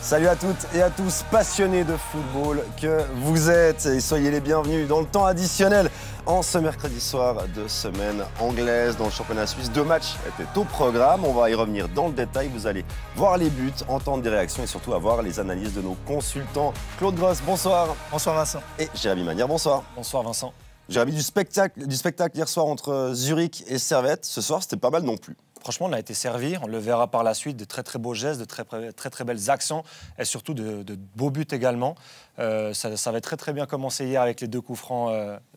Salut à toutes et à tous, passionnés de football que vous êtes, et soyez les bienvenus dans le temps additionnel en ce mercredi soir de semaine anglaise dans le championnat suisse. 2 matchs étaient au programme, on va y revenir dans le détail. Vous allez voir les buts, entendre des réactions et surtout avoir les analyses de nos consultants. Claude Gross, bonsoir. Bonsoir Vincent. Et Jérémy Manière, bonsoir. Bonsoir Vincent. Jérémy, du spectacle hier soir entre Zurich et Servette. Ce soir, c'était pas mal non plus. Franchement, on a été servi. On le verra par la suite. De très très beaux gestes, de très belles actions et surtout de beaux buts également. Ça va très très bien commencer hier avec les 2 coups francs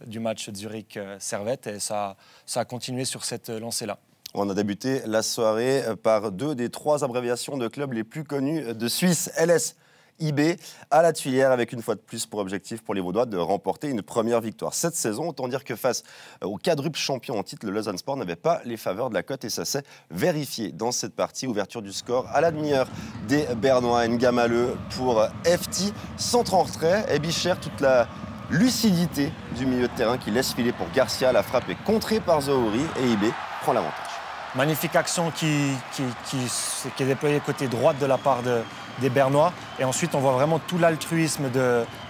du match Zurich-Servette et ça a continué sur cette lancée-là. On a débuté la soirée par 2 des 3 abréviations de clubs les plus connus de Suisse. LS IB à la Tuilière avec une fois de plus pour objectif pour les Vaudois de remporter une première victoire cette saison. Autant dire que face au quadruple champion en titre, le Lausanne Sport n'avait pas les faveurs de la cote et ça s'est vérifié dans cette partie. Ouverture du score à la demi-heure des Bernois. Ngamaleu pour FT. Centre en retrait et Bicher, toute la lucidité du milieu de terrain qui laisse filer pour Garcia. La frappe est contrée par Zohori et IB prend l'avantage. Magnifique action qui est déployée côté droite de la part des Bernois. Et ensuite, on voit vraiment tout l'altruisme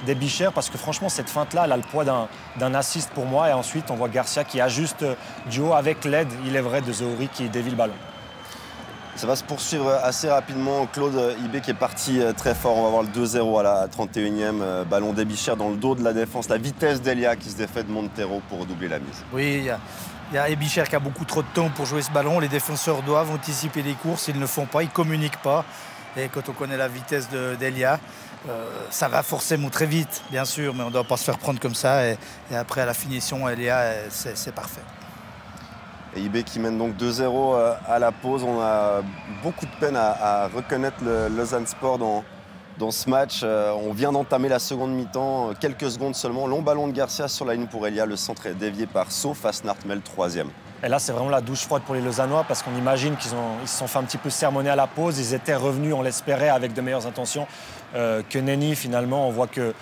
des Bicher parce que franchement, cette feinte-là, elle a le poids d'un assist pour moi. Et ensuite, on voit Garcia qui ajuste du haut avec l'aide, il est vrai, de Zohori qui dévie le ballon. Ça va se poursuivre assez rapidement. Claude IB qui est parti très fort. On va voir le 2-0 à la 31e. Ballon d'Ebicher dans le dos de la défense. La vitesse d'Elia qui se défait de Montero pour doubler la mise. Oui, il y a Ebicher qui a beaucoup trop de temps pour jouer ce ballon. Les défenseurs doivent anticiper les courses. Ils ne le font pas, ils ne communiquent pas. Et quand on connaît la vitesse d'Elia, ça va forcément très vite, bien sûr. Mais on ne doit pas se faire prendre comme ça. Et après, à la finition, Elia, c'est parfait. Et IB qui mène donc 2-0 à la pause. On a beaucoup de peine à reconnaître le Lausanne Sport dans ce match. On vient d'entamer la seconde mi-temps, quelques secondes seulement. Long ballon de Garcia sur la ligne pour Elia. Le centre est dévié par So. Fasnart met le 3e. Et là, c'est vraiment la douche froide pour les Lausannois parce qu'on imagine qu'ils se sont fait un petit peu sermonner à la pause. Ils étaient revenus, on l'espérait, avec de meilleures intentions que Nenny. Finalement, on voit que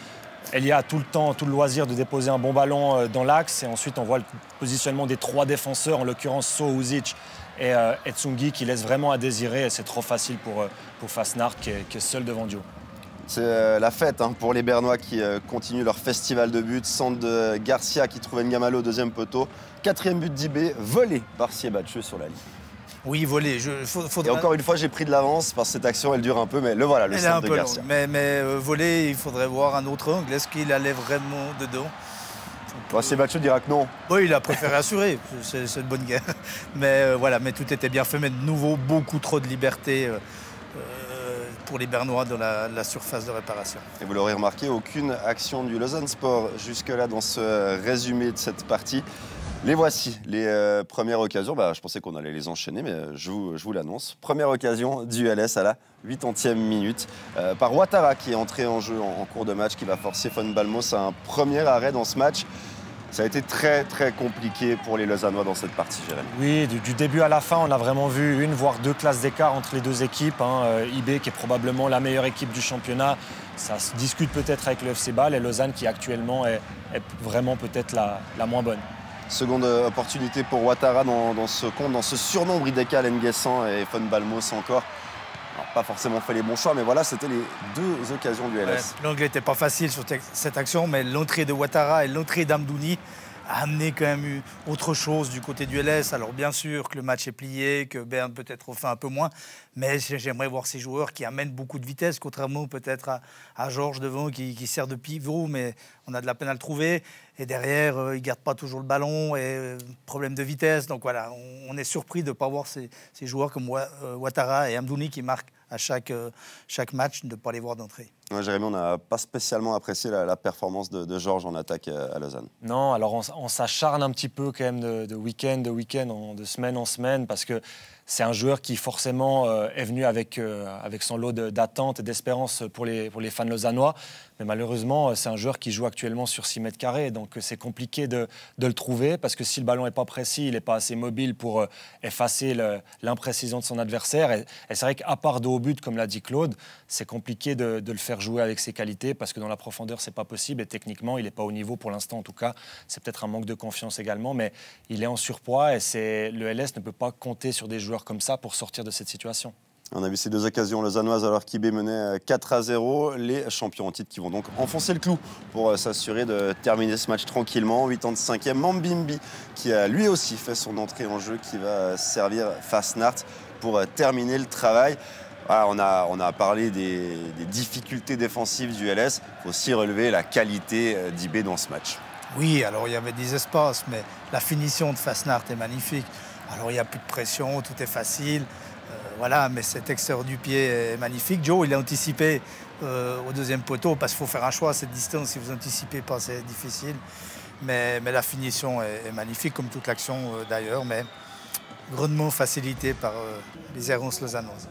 Elia a tout le temps, tout le loisir de déposer un bon ballon dans l'axe. Et ensuite, on voit le positionnement des 3 défenseurs, en l'occurrence So, Uzic et Tsungi, qui laissent vraiment à désirer. Et c'est trop facile pour Fasnart qui est seul devant Dio. C'est la fête pour les Bernois qui continuent leur festival de buts. Centre de Garcia qui trouve Ngamaleu au 2e poteau. 4e but d'IB, volé par Siebatcheux sur la ligne. Oui, volé. Et encore une fois, j'ai pris de l'avance parce que cette action, elle dure un peu, mais le voilà, le centre de Garcia. Mais volé, il faudrait voir un autre angle. Est-ce qu'il allait vraiment dedans? Siebatcheux dira que non. Oui, il a préféré assurer. C'est une bonne guerre. Mais voilà, mais tout était bien fait. Mais de nouveau, beaucoup trop de liberté pour les Bernois dans la surface de réparation. Et vous l'aurez remarqué, aucune action du Lausanne Sport jusque-là dans ce résumé de cette partie. Les voici, les premières occasions. Je pensais qu'on allait les enchaîner, mais je vous l'annonce. Première occasion du LS à la 80e minute par Ouattara qui est entré en jeu en cours de match, qui va forcer Von Balmos à un premier arrêt dans ce match. Ça a été très très compliqué pour les Lausannois dans cette partie, Jérémy. Oui, du début à la fin, on a vraiment vu 1 voire 2 classes d'écart entre les 2 équipes. IB qui est probablement la meilleure équipe du championnat. Ça se discute peut-être avec le FC Bâle et Lausanne qui actuellement est vraiment peut-être la moins bonne. Seconde opportunité pour Ouattara dans ce surnombre Idekal, Nguessan et Von Balmos encore. Alors, pas forcément fait les bons choix, mais voilà, c'était les 2 occasions du LS. Ouais, l'angle n'était pas facile sur cette action, mais l'entrée de Ouattara et l'entrée d'Amdouni a amené quand même autre chose du côté du LS. Alors bien sûr que le match est plié, que Berne peut-être fait un peu moins, mais j'aimerais voir ces joueurs qui amènent beaucoup de vitesse, contrairement peut-être à Georges devant qui sert de pivot, mais on a de la peine à le trouver. Et derrière, il ne garde pas toujours le ballon et problème de vitesse. Donc voilà, on est surpris de ne pas voir ces joueurs comme Ouattara et Amdouni qui marquent à chaque match, de ne pas les voir d'entrée. Ouais, Jérémy, on n'a pas spécialement apprécié la performance de Georges en attaque à Lausanne. Non, alors on s'acharne un petit peu quand même de week-end, de semaine en semaine, parce que c'est un joueur qui forcément est venu avec son lot d'attentes et d'espérances pour les fans lausannois. Mais malheureusement, c'est un joueur qui joue actuellement sur 6 mètres carrés. Donc c'est compliqué de le trouver parce que si le ballon n'est pas précis, il n'est pas assez mobile pour effacer l'imprécision de son adversaire. Et c'est vrai qu'à part de haut but, comme l'a dit Claude, c'est compliqué de le faire jouer avec ses qualités parce que dans la profondeur, ce n'est pas possible. Et techniquement, il n'est pas au niveau pour l'instant. En tout cas, c'est peut-être un manque de confiance également. Mais il est en surpoids et le LS ne peut pas compter sur des joueurs comme ça pour sortir de cette situation. On a vu ces deux occasions lausannoises alors qu'IB menait 4-0. Les champions en titre qui vont donc enfoncer le clou pour s'assurer de terminer ce match tranquillement. 85e, Mambimbi qui a lui aussi fait son entrée en jeu, qui va servir Fastnart pour terminer le travail. Voilà, on a parlé des difficultés défensives du LS. Il faut aussi relever la qualité d'IB dans ce match. Oui, alors il y avait des espaces, mais la finition de Fastnart est magnifique. Alors il n'y a plus de pression, tout est facile. Voilà, mais cet extérieur du pied est magnifique. Joe, il a anticipé au deuxième poteau, parce qu'il faut faire un choix à cette distance. Si vous n'anticipez pas, c'est difficile. Mais la finition est magnifique, comme toute l'action d'ailleurs, mais grandement facilitée par les errances lausannoises.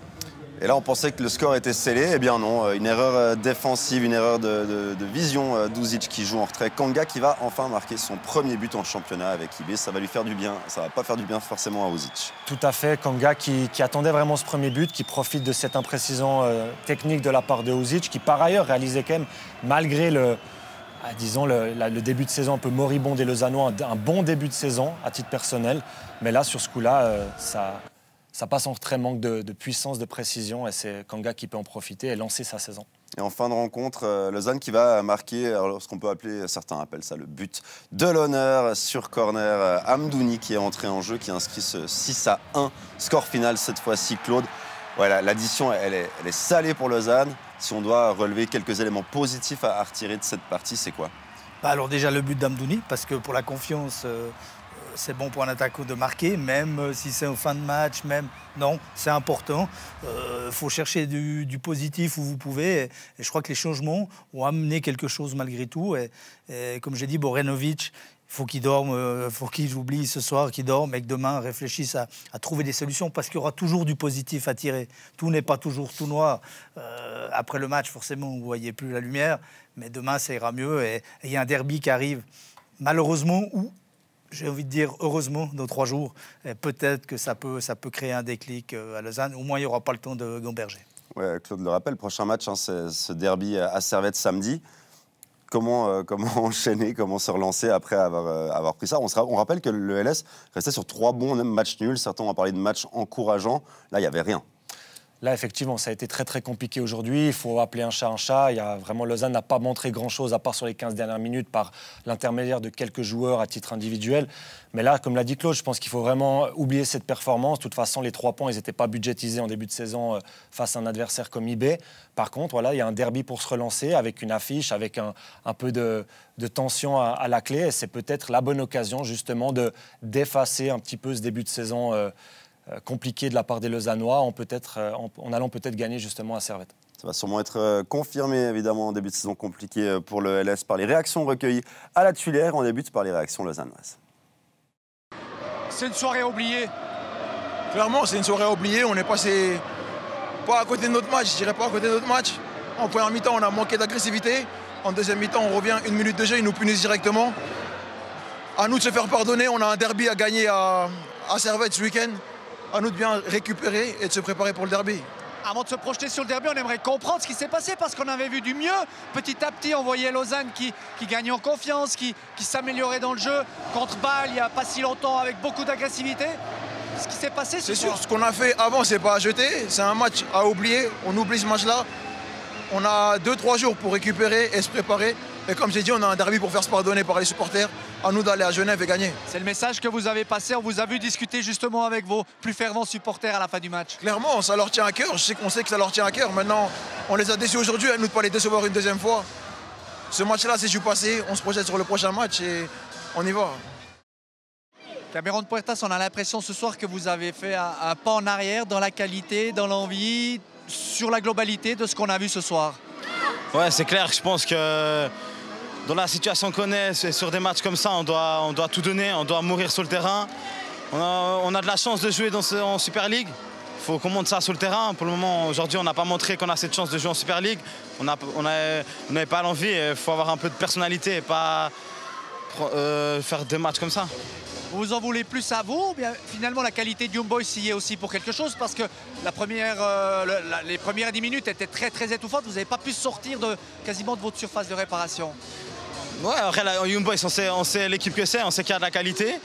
Et là, on pensait que le score était scellé. Eh bien non, une erreur défensive, une erreur de vision d'Uzic qui joue en retrait. Kanga qui va enfin marquer son premier but en championnat avec IB. Ça va lui faire du bien. Ça va pas faire du bien forcément à Uzic. Tout à fait. Kanga qui attendait vraiment ce premier but, qui profite de cette imprécision technique de la part de Uzic, qui par ailleurs réalisait quand même, malgré le début de saison un peu moribond des Lausannois, un bon début de saison à titre personnel. Mais là, sur ce coup-là, ça passe en retrait, manque de puissance, de précision, et c'est Kanga qui peut en profiter et lancer sa saison. Et en fin de rencontre, Lausanne qui va marquer ce qu'on peut appeler, certains appellent ça le but de l'honneur sur corner. Amdouni qui est entré en jeu, qui inscrit ce 6-1. Score final cette fois-ci, Claude. Voilà, l'addition, elle est salée pour Lausanne. Si on doit relever quelques éléments positifs à retirer de cette partie, c'est quoi? Alors déjà le but d'Amdouni, parce que pour la confiance... c'est bon pour un attaquant de marquer, même si c'est en fin de match, même non, c'est important. Faut chercher du positif où vous pouvez. Et je crois que les changements ont amené quelque chose malgré tout. Et comme j'ai dit, Borenovic, il faut qu'il dorme, faut qu'il oublie ce soir, qu'il dorme et que demain réfléchisse à trouver des solutions, parce qu'il y aura toujours du positif à tirer. Tout n'est pas toujours tout noir. Après le match, forcément, vous ne voyez plus la lumière, mais demain, ça ira mieux. Et il y a un derby qui arrive, malheureusement, où j'ai envie de dire heureusement dans 3 jours. Peut-être que ça peut créer un déclic à Lausanne. Au moins, il n'y aura pas le temps de gamberger. Ouais, Claude le rappelle, prochain match, c'est ce derby à Servette samedi. Comment enchaîner, comment se relancer après avoir pris ça? On rappelle que le LS restait sur 3 bons matchs nuls. Certains ont parlé de matchs encourageants. Là, il n'y avait rien. Là, effectivement, ça a été très, très compliqué aujourd'hui. Il faut appeler un chat un chat. Lausanne n'a pas montré grand-chose, à part sur les 15 dernières minutes, par l'intermédiaire de quelques joueurs à titre individuel. Mais là, comme l'a dit Claude, je pense qu'il faut vraiment oublier cette performance. De toute façon, les 3 points, ils n'étaient pas budgétisés en début de saison face à un adversaire comme IB. Par contre, voilà, il y a un derby pour se relancer, avec une affiche, avec un peu de tension à la clé. Et c'est peut-être la bonne occasion, justement, d'effacer un petit peu ce début de saison compliqué de la part des Lausannois, en allant peut-être gagner justement à Servette. Ça va sûrement être confirmé, évidemment, en début de saison compliqué pour le LS par les réactions recueillies à la Tuilière. On débute par les réactions lausannoises. C'est une soirée oubliée. Clairement, c'est une soirée oubliée. On est passé pas à côté de notre match, je dirais pas à côté de notre match. En première mi-temps, on a manqué d'agressivité. En deuxième mi-temps, on revient 1 minute de jeu, ils nous punissent directement. À nous de se faire pardonner. On a un derby à gagner à Servette ce week-end. À nous de bien récupérer et de se préparer pour le derby. Avant de se projeter sur le derby, on aimerait comprendre ce qui s'est passé, parce qu'on avait vu du mieux. Petit à petit, on voyait Lausanne qui gagnait en confiance, qui s'améliorait dans le jeu. Contre Bâle, il n'y a pas si longtemps, avec beaucoup d'agressivité. Ce qui s'est passé ce soir. C'est sûr, ce qu'on a fait avant, c'est pas à jeter. C'est un match à oublier. On oublie ce match-là. On a 2-3 jours pour récupérer et se préparer. Et comme j'ai dit, on a un derby pour faire se pardonner par les supporters. À nous d'aller à Genève et gagner. C'est le message que vous avez passé. On vous a vu discuter justement avec vos plus fervents supporters à la fin du match. Clairement, ça leur tient à cœur. Je sais qu'on sait que ça leur tient à cœur. Maintenant, on les a déçus aujourd'hui. À nous de ne pas les décevoir une deuxième fois. Ce match-là, c'est du passé. On se projette sur le prochain match et on y va. Cameron Puertas, on a l'impression ce soir que vous avez fait un pas en arrière dans la qualité, dans l'envie, sur la globalité de ce qu'on a vu ce soir. Ouais, c'est clair. Je pense que dans la situation qu'on est, sur des matchs comme ça, on doit tout donner, on doit mourir sur le terrain. On a de la chance de jouer en Super League. Il faut qu'on monte ça sur le terrain. Pour le moment, aujourd'hui, on n'a pas montré qu'on a cette chance de jouer en Super League. On n'avait pas l'envie. Il faut avoir un peu de personnalité et pas faire des matchs comme ça. Vous en voulez plus à vous, ou bien finalement la qualité de Young Boys y est aussi pour quelque chose, parce que les premières 10 minutes étaient très très étouffantes. Vous n'avez pas pu sortir quasiment de votre surface de réparation. Ouais, après, Young Boys, on sait l'équipe que c'est, on sait qu'il y a de la qualité.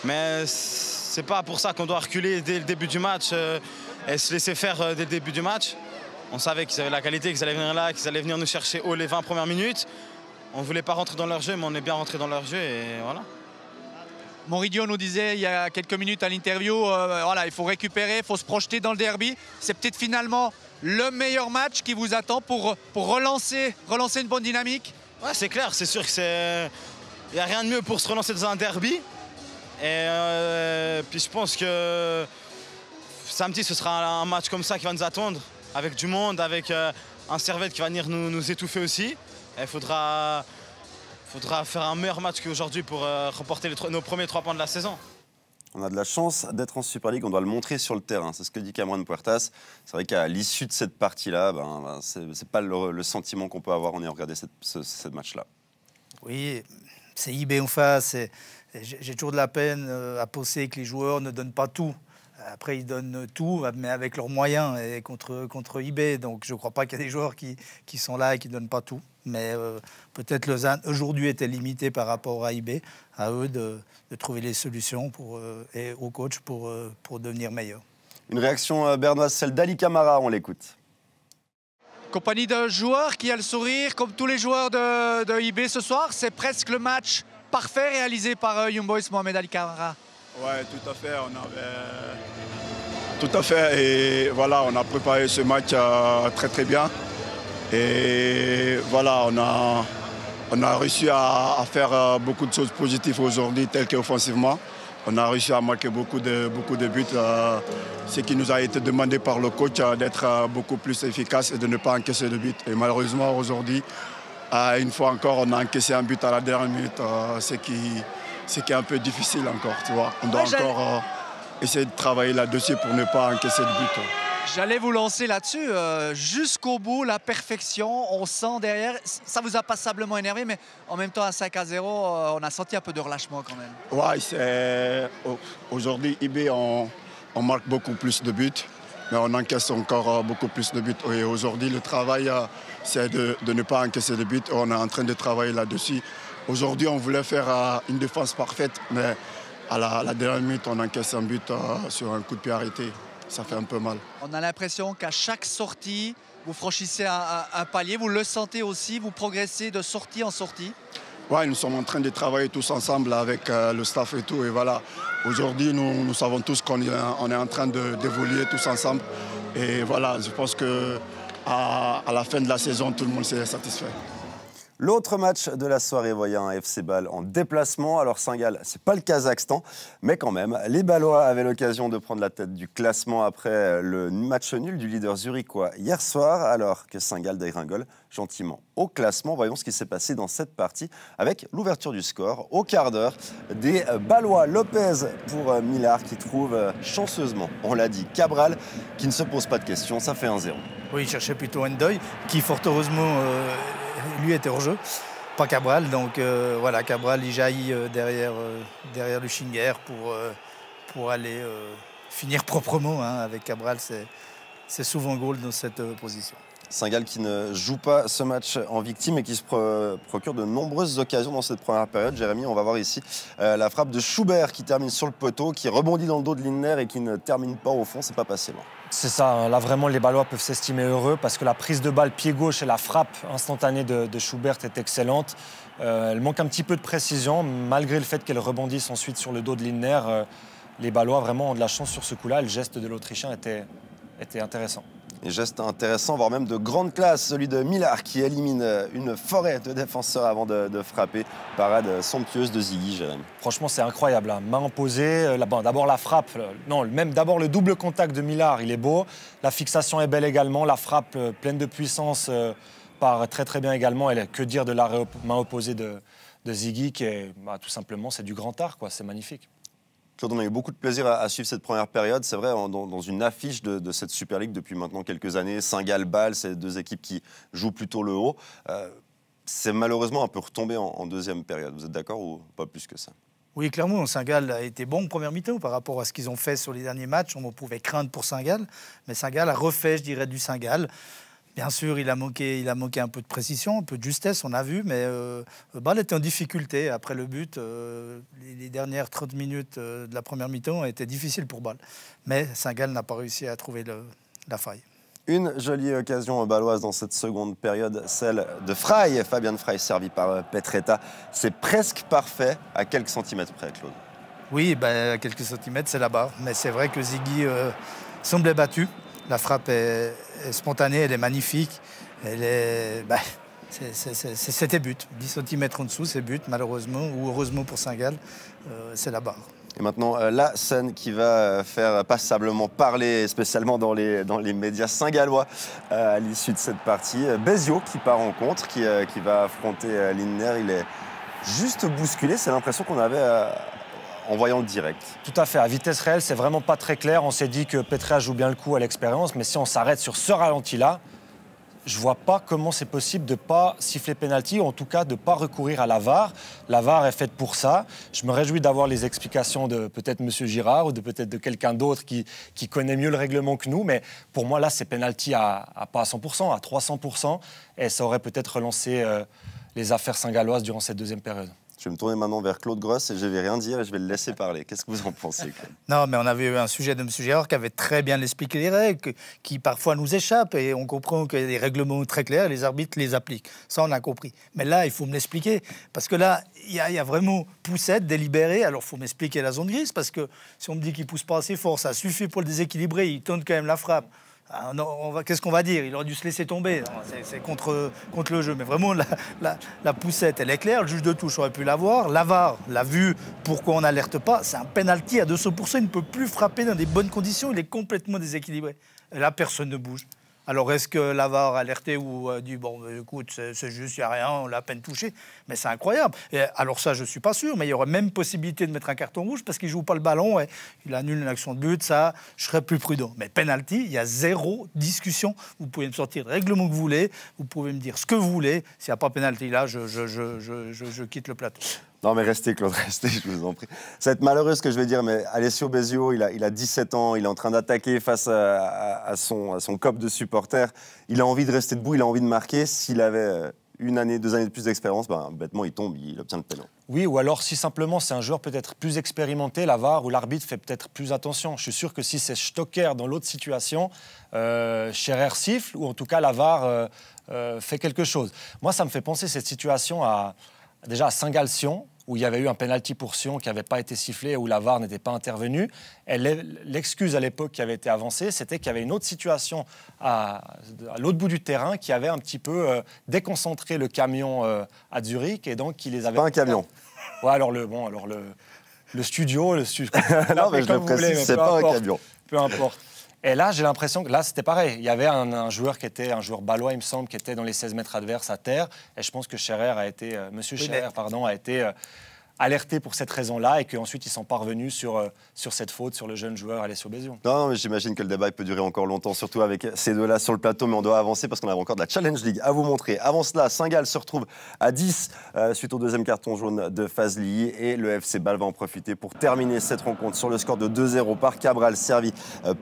Mais c'est pas pour ça qu'on doit reculer dès le début du match. et se laisser faire dès le début du match. On savait qu'ils avaient la qualité, qu'ils allaient venir là, qu'ils allaient venir nous chercher haut les 20 premières minutes. On ne voulait pas rentrer dans leur jeu, mais on est bien rentré dans leur jeu et voilà. Mourinho nous disait il y a quelques minutes à l'interview, voilà, il faut récupérer, il faut se projeter dans le derby. C'est peut-être finalement le meilleur match qui vous attend pour relancer une bonne dynamique. Ouais, c'est clair, c'est sûr que c'est... Il n'y a rien de mieux pour se relancer dans un derby. Et puis je pense que samedi, ce sera un match comme ça qui va nous attendre, avec du monde, avec un Servette qui va venir nous étouffer aussi. Il faudra faire un meilleur match qu'aujourd'hui pour remporter nos premiers 3 points de la saison. On a de la chance d'être en Super League, on doit le montrer sur le terrain. C'est ce que dit Cameron Puertas. C'est vrai qu'à l'issue de cette partie-là, c'est pas le sentiment qu'on peut avoir en ayant regardé ce match-là. Oui, c'est IB en face. J'ai toujours de la peine à penser que les joueurs ne donnent pas tout. Après, ils donnent tout, mais avec leurs moyens et contre IB. Donc, je ne crois pas qu'il y a des joueurs qui sont là et qui ne donnent pas tout. Mais peut-être Lausanne, aujourd'hui, était limité par rapport à IB. À eux de trouver les solutions et au coach pour devenir meilleur. Une réaction bernoise, celle d'Ali Camara, on l'écoute. Compagnie d'un joueur qui a le sourire, comme tous les joueurs de IB ce soir. C'est presque le match parfait réalisé par Young Boys Mohamed Ali Camara. Ouais, tout à fait. Tout à fait. Et voilà, on a préparé ce match très très bien. Et voilà, on a réussi à faire beaucoup de choses positives aujourd'hui, telles qu'offensivement. On a réussi à marquer beaucoup de buts, ce qui nous a été demandé par le coach d'être beaucoup plus efficace et de ne pas encaisser de buts. Et malheureusement, aujourd'hui, une fois encore, on a encaissé un but à la dernière minute, ce qui est un peu difficile encore, tu vois. On doit encore essayer de travailler là-dessus pour ne pas encaisser de but. J'allais vous lancer là-dessus. Jusqu'au bout, la perfection, on sent derrière. Ça vous a passablement énervé, mais en même temps, à 5-0, on a senti un peu de relâchement quand même. Ouais, aujourd'hui, IB, on marque beaucoup plus de buts, mais on encaisse encore beaucoup plus de buts. Et aujourd'hui, le travail, c'est de ne pas encaisser de buts. On est en train de travailler là-dessus. Aujourd'hui, on voulait faire une défense parfaite, mais à la dernière minute, on encaisse un but sur un coup de pied arrêté. Ça fait un peu mal. On a l'impression qu'à chaque sortie, vous franchissez un palier. Vous le sentez aussi, vous progressez de sortie en sortie. Oui, nous sommes en train de travailler tous ensemble avec le staff et tout. Et voilà, aujourd'hui, nous savons tous qu'on est en train d'évoluer tous ensemble. Et voilà, je pense qu'à la fin de la saison, tout le monde s'est satisfait. L'autre match de la soirée voyait un FC Bâle en déplacement. Alors Saint-Gall, c'est pas le Kazakhstan, mais quand même, les Bâlois avaient l'occasion de prendre la tête du classement après le match nul du leader zurichois hier soir, alors que Saint-Gall dégringole gentiment au classement. Voyons ce qui s'est passé dans cette partie avec l'ouverture du score au quart d'heure des Bâlois. Lopez pour Millard qui trouve chanceusement, on l'a dit, Cabral qui ne se pose pas de questions, ça fait 1-0. Oui, il cherchait plutôt Ndoye qui fort heureusement... lui était hors jeu, pas Cabral. Donc voilà, Cabral il jaillit derrière le Schinger pour aller finir proprement. Hein. Avec Cabral, c'est souvent goal dans cette position. Saint-Gall qui ne joue pas ce match en victime et qui se procure de nombreuses occasions dans cette première période. Jérémy, on va voir ici la frappe de Schubert qui termine sur le poteau, qui rebondit dans le dos de Lindner et qui ne termine pas au fond. C'est pas passé loin. C'est ça, là vraiment les Bâlois peuvent s'estimer heureux parce que la prise de balle pied gauche et la frappe instantanée de Schubert est excellente. Elle manque un petit peu de précision, malgré le fait qu'elle rebondisse ensuite sur le dos de Lindner. Les Bâlois vraiment ont de la chance sur ce coup-là. Le geste de l'Autrichien était intéressant. Et geste intéressant, voire même de grande classe, celui de Millard qui élimine une forêt de défenseurs avant de frapper. Parade somptueuse de Ziggy, Jérémy. Franchement, c'est incroyable. Hein. Main opposée, d'abord la frappe, non, même d'abord le double contact de Millard, il est beau. La fixation est belle également, la frappe pleine de puissance part très très bien également. Et que dire de la main opposée de Ziggy, qui est tout simplement, c'est du grand art, quoi. C'est magnifique. Claude, on a eu beaucoup de plaisir à suivre cette première période. C'est vrai, dans une affiche de cette Super League depuis maintenant quelques années, Saint-Gall-Bâle, c'est deux équipes qui jouent plutôt le haut. C'est malheureusement un peu retombé en deuxième période. Vous êtes d'accord ou pas plus que ça? Oui, clairement, Saint-Gall a été bon en première mi-temps par rapport à ce qu'ils ont fait sur les derniers matchs. On pouvait craindre pour Saint-Gall, mais Saint-Gall a refait, je dirais, du Saint-Gall. Bien sûr, il a manqué un peu de précision, un peu de justesse, on a vu, mais Bâle était en difficulté après le but. Les dernières 30 minutes de la première mi-temps étaient difficiles pour Bâle. Mais Saint-Gall n'a pas réussi à trouver la faille. Une jolie occasion bâloise dans cette seconde période, celle de Frey, Fabian Frey, servi par Petretta. C'est presque parfait, à quelques centimètres près, Claude. Oui, à quelques centimètres, c'est là-bas. Mais c'est vrai que Ziggy semblait battu. La frappe est spontanée, elle est magnifique. C'était but. 10 cm en dessous, c'est but, malheureusement, ou heureusement pour Saint-Gall, c'est la barre. Et maintenant, la scène qui va faire passablement parler, spécialement dans les médias saint-gallois à l'issue de cette partie. Béziot qui part en contre, qui va affronter Lindner. Il est juste bousculé, c'est l'impression qu'on avait en voyant le direct. Tout à fait, à vitesse réelle, c'est vraiment pas très clair. On s'est dit que Petra joue bien le coup à l'expérience, mais si on s'arrête sur ce ralenti-là, je vois pas comment c'est possible de pas siffler pénalty, ou en tout cas de pas recourir à la VAR. La VAR est faite pour ça. Je me réjouis d'avoir les explications de peut-être M. Girard ou peut-être de quelqu'un d'autre qui connaît mieux le règlement que nous, mais pour moi là c'est pénalty pas à 100%, à 300%, et ça aurait peut-être relancé les affaires saint-galloises durant cette deuxième période. Je vais me tourner maintenant vers Claude Gross et je ne vais rien dire et je vais le laisser parler. Qu'est-ce que vous en pensez, Claude? Non, mais on avait eu un sujet de M. Girard qui avait très bien expliqué les règles, qui parfois nous échappent et on comprend qu'il y a des règlements très clairs, les arbitres les appliquent. Ça, on a compris. Mais là, il faut me l'expliquer parce que là, il y a vraiment poussette délibérée. Alors, il faut m'expliquer la zone grise parce que si on me dit qu'il ne pousse pas assez fort, ça suffit pour le déséquilibrer. Il tente quand même la frappe. Qu'est-ce qu'on va dire? Il aurait dû se laisser tomber. C'est contre le jeu. Mais vraiment, la poussette, elle est claire. Le juge de touche aurait pu la voir. La VAR l'a vu. Pourquoi on n'alerte pas? C'est un penalty à 200%. Il ne peut plus frapper dans des bonnes conditions. Il est complètement déséquilibré. Et là, personne ne bouge. Alors, est-ce que la VAR a alerté ou a dit, bon, écoute, c'est juste, il n'y a rien, on l'a à peine touché? Mais c'est incroyable. Et alors ça, je ne suis pas sûr, mais il y aurait même possibilité de mettre un carton rouge parce qu'il ne joue pas le ballon et il annule une action de but. Ça, je serais plus prudent. Mais penalty, il y a zéro discussion. Vous pouvez me sortir le règlement que vous voulez, vous pouvez me dire ce que vous voulez. S'il n'y a pas penalty là, je quitte le plateau. Non, mais restez, Claude, restez, je vous en prie. Ça va être malheureux ce que je vais dire, mais Alessio Béziot, il a 17 ans, il est en train d'attaquer face à son cop de supporters. Il a envie de rester debout, il a envie de marquer. S'il avait 1 année, 2 années de plus d'expérience, bêtement, il tombe, il obtient le pénal. Oui, ou alors si simplement c'est un joueur peut-être plus expérimenté, la VAR, où l'arbitre fait peut-être plus attention. Je suis sûr que si c'est Stocker dans l'autre situation, Scherer siffle, ou en tout cas la VAR fait quelque chose. Moi, ça me fait penser cette situation déjà à Saint-Gall-Sion, où il y avait eu un penalty pour Sion qui n'avait pas été sifflé, où la VAR n'était pas intervenue. L'excuse à l'époque qui avait été avancée, c'était qu'il y avait une autre situation à l'autre bout du terrain qui avait un petit peu déconcentré le camion à Zurich, et donc qui les avait... Pas un camion. Ouais, alors le studio... Non, mais je le précise, c'est pas un camion. Peu importe. Et là, j'ai l'impression que là, c'était pareil. Il y avait un joueur un joueur balois, il me semble, qui était dans les 16 mètres adverses à terre. Et je pense que Monsieur Scherer a été alerté pour cette raison-là, et qu'ensuite ils sont parvenus sur cette faute sur le jeune joueur Alessio Béziot. Non, mais j'imagine que le débat peut durer encore longtemps, surtout avec ces deux-là sur le plateau, mais on doit avancer parce qu'on a encore de la Challenge League à vous montrer. Avant cela, Saint-Gall se retrouve à 10 suite au deuxième carton jaune de Fazli, et le FC Bâle va en profiter pour terminer cette rencontre sur le score de 2-0 par Cabral, servi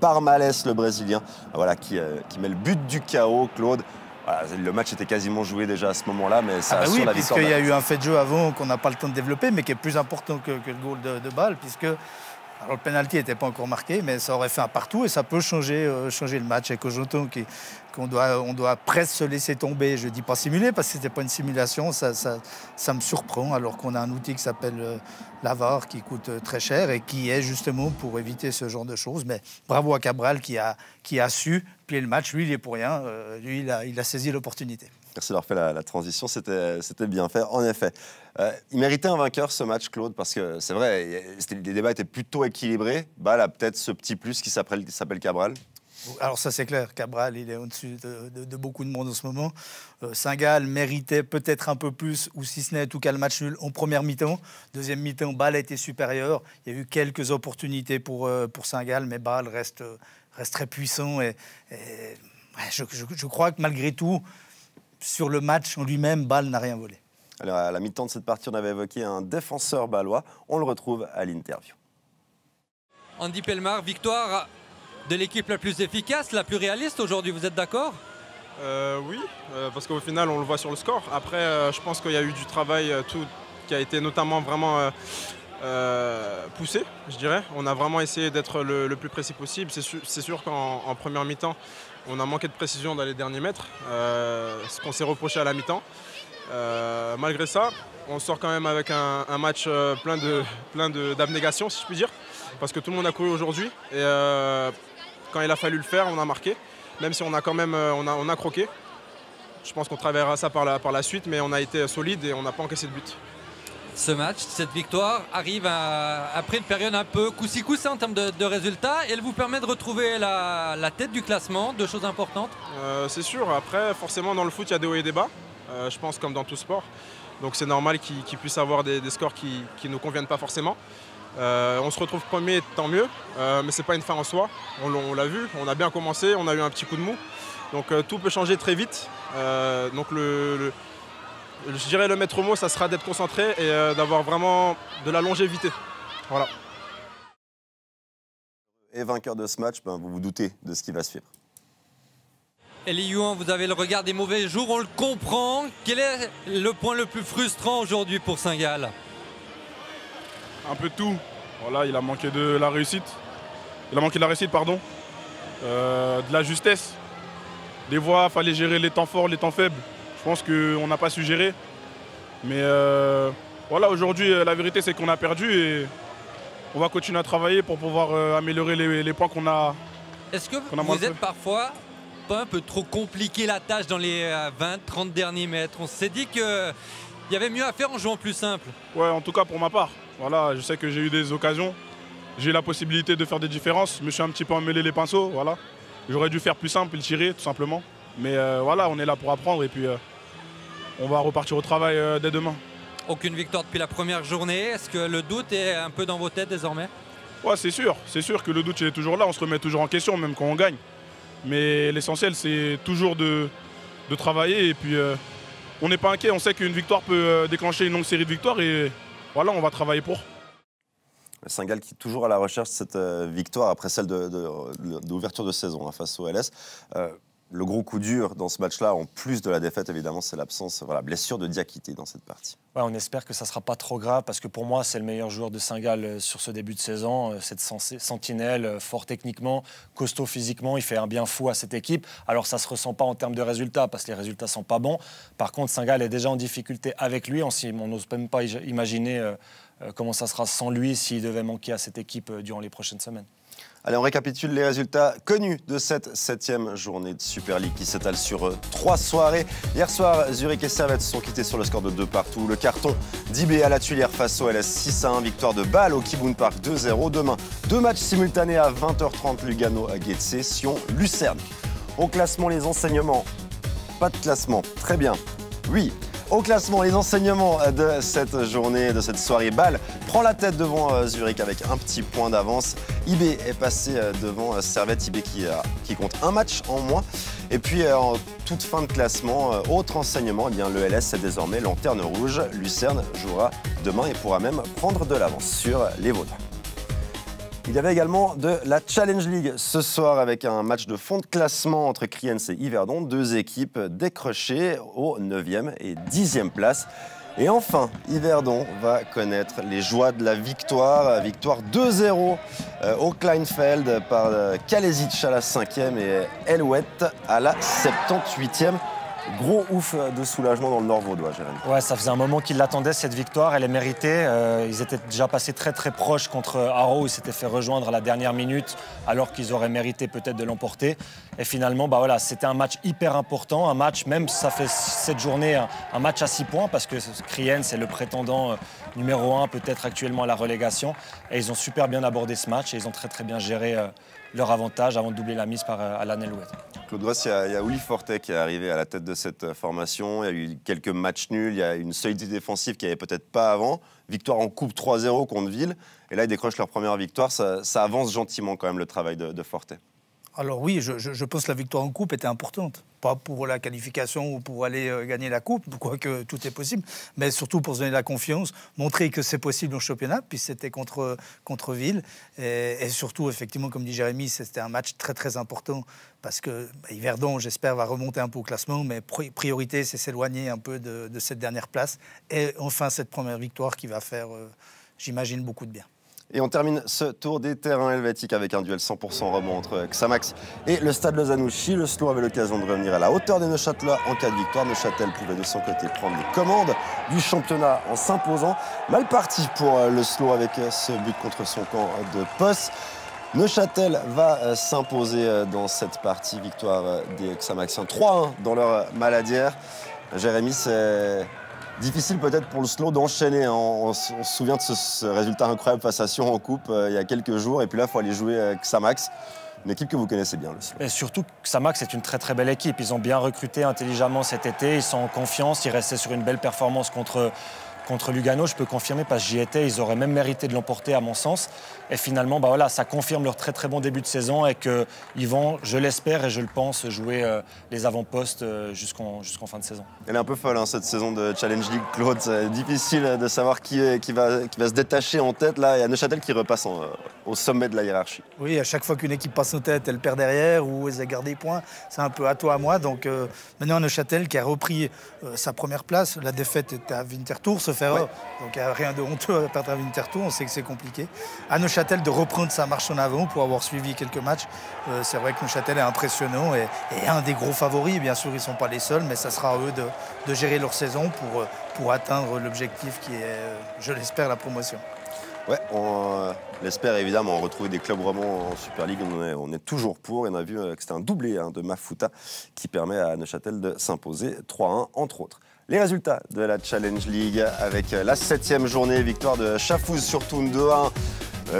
par Malès, le Brésilien, voilà, qui met le but du chaos, Claude. Voilà, le match était quasiment joué déjà à ce moment-là, mais ça assure la victoire. Puisqu'il y a eu un fait de jeu avant qu'on n'a pas le temps de développer, mais qui est plus important que le goal de Bâle, puisque alors, le penalty n'était pas encore marqué, mais ça aurait fait un partout et ça peut changer le match. Et que j'entends qu'on doit presque se laisser tomber, je ne dis pas simuler, parce que ce n'était pas une simulation, ça me surprend, alors qu'on a un outil qui s'appelle la VAR, qui coûte très cher et qui est justement pour éviter ce genre de choses. Mais bravo à Cabral qui a su plier le match. Lui, il est pour rien. Lui, il a saisi l'opportunité. Merci d'avoir fait la transition, c'était bien fait, en effet. Il méritait un vainqueur, ce match, Claude, parce que c'est vrai, les débats étaient plutôt équilibrés. Bâle a peut-être ce petit plus qui s'appelle Cabral. Alors ça, c'est clair, Cabral, il est au-dessus de beaucoup de monde en ce moment. Saint-Gall méritait peut-être un peu plus, ou si ce n'est en tout cas le match nul en première mi-temps. Deuxième mi-temps, Bâle a été supérieur. Il y a eu quelques opportunités pour Saint-Gall, mais Bâle reste très puissant. Et je crois que malgré tout, sur le match en lui-même, Bâle n'a rien volé. Alors, à la mi-temps de cette partie, on avait évoqué un défenseur bâlois. On le retrouve à l'interview. Andy Pellemard, victoire de l'équipe la plus efficace, la plus réaliste aujourd'hui, vous êtes d'accord? Oui, parce qu'au final, on le voit sur le score. Après, je pense qu'il y a eu du travail tout, qui a été notamment vraiment poussé, je dirais. On a vraiment essayé d'être le plus précis possible. C'est sûr qu'en première mi-temps, on a manqué de précision dans les derniers mètres, ce qu'on s'est reproché à la mi-temps. Malgré ça, on sort quand même avec un match plein d'abnégation, si je puis dire, parce que tout le monde a couru aujourd'hui. Et quand il a fallu le faire, on a marqué, même si on a quand même on a croqué. Je pense qu'on travaillera ça par la suite, mais on a été solide et on n'a pas encaissé de but. Ce match, cette victoire arrive après une période un peu coup-ci coup-ça en termes de résultats et elle vous permet de retrouver la tête du classement, deux choses importantes. C'est sûr, après forcément dans le foot il y a des hauts et des bas, je pense comme dans tout sport. Donc c'est normal qu'il puisse avoir des scores qui ne nous conviennent pas forcément. On se retrouve premier, tant mieux, mais ce n'est pas une fin en soi. On l'a vu, on a bien commencé, on a eu un petit coup de mou. Donc tout peut changer très vite. Donc je dirais le maître mot, ça sera d'être concentré et d'avoir vraiment de la longévité. Voilà. Et vainqueur de ce match, vous vous doutez de ce qui va suivre. Elie Youan, vous avez le regard des mauvais jours, on le comprend. Quel est le point le plus frustrant aujourd'hui pour Saint-Gall? Un peu de tout. Voilà, il a manqué de la réussite. Il a manqué de la réussite, pardon. De la justesse. Des fois, il fallait gérer les temps forts, les temps faibles. Je pense qu'on n'a pas su gérer. Mais voilà, aujourd'hui, la vérité, c'est qu'on a perdu et on va continuer à travailler pour pouvoir améliorer les points qu'on a. Est-ce que vous êtes parfois pas un peu trop compliqué la tâche dans les 20-30 derniers mètres? On s'est dit qu'il y avait mieux à faire en jouant plus simple. Ouais, en tout cas pour ma part. Voilà, je sais que j'ai eu des occasions. J'ai eu la possibilité de faire des différences. Je me suis un petit peu emmêlé les pinceaux. Voilà. J'aurais dû faire plus simple et le tirer, tout simplement. Mais voilà, on est là pour apprendre et puis on va repartir au travail dès demain. Aucune victoire depuis la première journée. Est-ce que le doute est un peu dans vos têtes désormais? Ouais, c'est sûr que le doute il est toujours là. On se remet toujours en question, même quand on gagne. Mais l'essentiel, c'est toujours de travailler. Et puis, on n'est pas inquiet. On sait qu'une victoire peut déclencher une longue série de victoires. Et voilà, on va travailler pour. Saint-Gall qui est toujours à la recherche de cette victoire après celle d'ouverture de saison face au LS. Le gros coup dur dans ce match-là, en plus de la défaite, évidemment, c'est l'absence, blessure de Diakité dans cette partie. Ouais, on espère que ça ne sera pas trop grave, parce que pour moi, c'est le meilleur joueur de Saint-Gall sur ce début de saison. Cette sentinelle, fort techniquement, costaud physiquement, il fait un bien fou à cette équipe. Alors, ça ne se ressent pas en termes de résultats, parce que les résultats ne sont pas bons. Par contre, Saint-Gall est déjà en difficulté avec lui. On n'ose même pas imaginer comment ça sera sans lui s'il devait manquer à cette équipe durant les prochaines semaines. Allez, on récapitule les résultats connus de cette 7e journée de Super League qui s'étale sur 3 soirées. Hier soir, Zurich et Servette se sont quittés sur le score de 2 partout. Le carton d'IB à la Tuilière face au LS 6-1. Victoire de Bâle au Kibun Park 2-0. Demain, 2 matchs simultanés à 20h30. Lugano à Getse, Sion, Lucerne. Au classement, les enseignements. Pas de classement. Très bien. Oui. Au classement, les enseignements de cette journée, de cette soirée. Bâle prend la tête devant Zurich avec un petit point d'avance. IB est passé devant Servette, IB qui compte un match en moins. Et puis en toute fin de classement, autre enseignement, eh bien, le LS est désormais lanterne rouge. Lucerne jouera demain et pourra même prendre de l'avance sur les Vaudois. Il y avait également de la Challenge League ce soir avec un match de fond de classement entre Kriens et Yverdon. 2 équipes décrochées aux 9e et 10e places. Et enfin, Yverdon va connaître les joies de la victoire. Victoire 2-0 au Kleinfeld par Kalesic à la 5e et Elouette à la 78e. Gros ouf de soulagement dans le Nord vaudois, Jérémy. Ouais, ça faisait un moment qu'ils l'attendaient, cette victoire. Elle est méritée. Ils étaient déjà passés très très proches contre Haro. Ils s'étaient fait rejoindre à la dernière minute alors qu'ils auraient mérité peut-être de l'emporter. Et finalement, c'était un match hyper important. Un match, même si ça fait cette journée, un match à 6 points parce que Kriens est le prétendant numéro 1 peut-être actuellement à la relégation. Et ils ont super bien abordé ce match et ils ont très très bien géré leur avantage avant de doubler la mise par Alan Elouette. Claude Gross, il y a Uli Forte qui est arrivé à la tête de cette formation. Il y a eu quelques matchs nuls, il y a une solidité défensive qu'il n'y avait peut-être pas avant. Victoire en coupe 3-0 contre Ville. Et là, ils décrochent leur première victoire. Ça avance gentiment quand même le travail de Forte. Alors oui, je pense que la victoire en coupe était importante. Pas pour la qualification ou pour aller gagner la coupe, quoique tout est possible, mais surtout pour se donner la confiance, montrer que c'est possible au championnat, puis c'était contre Ville. Et surtout, effectivement, comme dit Jérémy, c'était un match très très important parce que Yverdon, j'espère, va remonter un peu au classement, mais priorité, c'est s'éloigner un peu de cette dernière place. Et enfin, cette première victoire qui va faire, j'imagine, beaucoup de bien. Et on termine ce tour des terrains helvétiques avec un duel 100% roman entre Xamax et le Stade Lausanne-Ouchy. Le SLO avait l'occasion de revenir à la hauteur des Neuchâtelois en cas de victoire. Neuchâtel pouvait de son côté prendre les commandes du championnat en s'imposant. Mal parti pour le SLO avec ce but contre son camp de poste. Neuchâtel va s'imposer dans cette partie. Victoire des Xamaxiens 3-1 dans leur maladière. Jérémy, c'est difficile peut-être pour le SLO d'enchaîner. On se souvient de ce résultat incroyable face à Sion en coupe il y a quelques jours. Et puis là, il faut aller jouer Xamax, une équipe que vous connaissez bien, le SLO. Et surtout, Xamax est une très très belle équipe. Ils ont bien recruté intelligemment cet été. Ils sont en confiance. Ils restaient sur une belle performance contre Lugano. Je peux confirmer parce que j'y étais. Ils auraient même mérité de l'emporter à mon sens. Et finalement, voilà, ça confirme leur très très bon début de saison et qu'ils vont, je l'espère et je le pense, jouer les avant-postes jusqu'en fin de saison. Elle est un peu folle hein, cette saison de Challenge League, Claude. C'est difficile de savoir qui va se détacher en tête. Là, il y a Neuchâtel qui repasse au sommet de la hiérarchie. Oui, à chaque fois qu'une équipe passe en tête, elle perd derrière ou elle garde des points. C'est un peu à toi, à moi. Donc maintenant, Neuchâtel qui a repris sa première place. La défaite était à Winterthur, se fait. Ouais. Donc il n'y a rien de honteux à perdre à Winterthur. On sait que c'est compliqué. À Neuchâtel de reprendre sa marche en avant pour avoir suivi quelques matchs. C'est vrai que Neuchâtel est impressionnant et un des gros favoris. Bien sûr, ils ne sont pas les seuls, mais ça sera à eux de gérer leur saison pour atteindre l'objectif qui est, je l'espère, la promotion. Ouais, on l'espère évidemment, retrouver des clubs romans en Super League, on est toujours pour. Et on a vu que c'était un doublé de Mafuta qui permet à Neuchâtel de s'imposer 3-1 entre autres. Les résultats de la Challenge League avec la 7e journée, victoire de Schaffhouse sur Thun 2-1.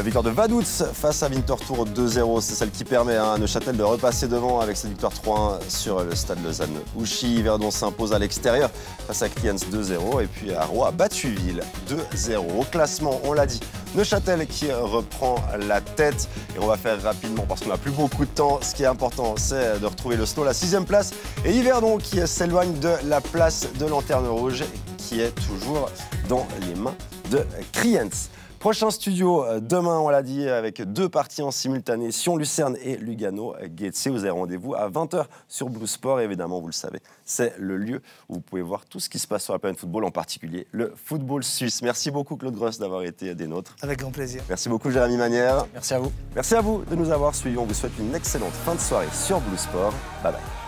Victoire de Vaduz face à Winterthur 2-0. C'est celle qui permet à Neuchâtel de repasser devant avec cette victoire 3-1 sur le Stade Lausanne-Ouchy. Yverdon s'impose à l'extérieur face à Clients 2-0. Et puis Arrois a battu Ville 2-0. Au classement, on l'a dit, Neuchâtel qui reprend la tête. Et on va faire rapidement parce qu'on n'a plus beaucoup de temps. Ce qui est important, c'est de retrouver le SLO, la 6e place. Et Yverdon qui s'éloigne de la place de Lanterne Rouge qui est toujours dans les mains de Clients. Prochain studio demain, on l'a dit, avec 2 parties en simultané, Sion-Lucerne et Lugano-Getse. Vous avez rendez-vous à 20h sur Blue Sport. Et évidemment, vous le savez, c'est le lieu où vous pouvez voir tout ce qui se passe sur la planète football, en particulier le football suisse. Merci beaucoup, Claude Gross, d'avoir été des nôtres. Avec grand plaisir. Merci beaucoup, Jérémy Manière. Merci à vous. Merci à vous de nous avoir suivis. On vous souhaite une excellente fin de soirée sur Blue Sport. Bye bye.